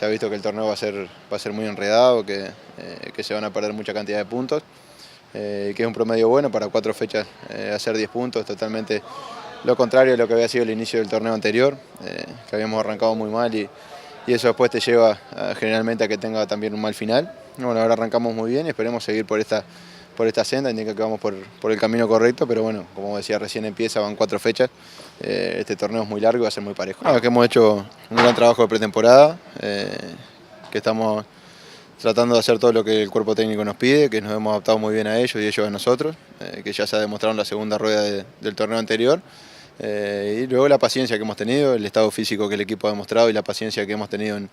se ha visto que el torneo va a ser muy enredado, que se van a perder mucha cantidad de puntos, que es un promedio bueno para 4 fechas hacer 10 puntos, totalmente lo contrario de lo que había sido el inicio del torneo anterior, que habíamos arrancado muy mal y eso después te lleva generalmente a que tenga también un mal final. Bueno, ahora arrancamos muy bien y esperemos seguir por esta senda, indica que vamos por el camino correcto, pero bueno, como decía, recién empieza, van 4 fechas, este torneo es muy largo y va a ser muy parejo. Que hemos hecho un gran trabajo de pretemporada, que estamos tratando de hacer todo lo que el cuerpo técnico nos pide, que nos hemos adaptado muy bien a ellos y ellos a nosotros, que ya se ha demostrado en la segunda rueda del torneo anterior. Y luego la paciencia que hemos tenido, el estado físico que el equipo ha demostrado y la paciencia que hemos tenido en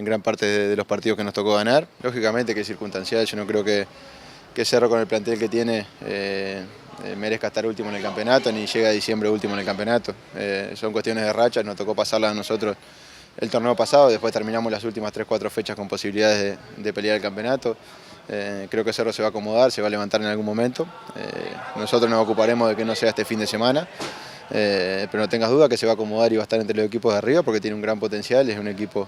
gran parte de los partidos que nos tocó ganar. Lógicamente que es circunstancial, yo no creo que Cerro con el plantel que tiene merezca estar último en el campeonato, ni llega a diciembre último en el campeonato. Son cuestiones de rachas, nos tocó pasarla a nosotros el torneo pasado, después terminamos las últimas 3-4 fechas con posibilidades de pelear el campeonato. Creo que Cerro se va a acomodar, se va a levantar en algún momento. Nosotros nos ocuparemos de que no sea este fin de semana. Pero no tengas duda que se va a acomodar y va a estar entre los equipos de arriba porque tiene un gran potencial, es un equipo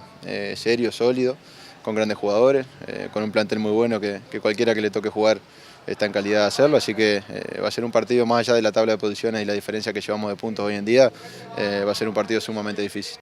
serio, sólido, con grandes jugadores, con un plantel muy bueno que cualquiera que le toque jugar está en calidad de hacerlo, así que va a ser un partido más allá de la tabla de posiciones y la diferencia que llevamos de puntos hoy en día, va a ser un partido sumamente difícil.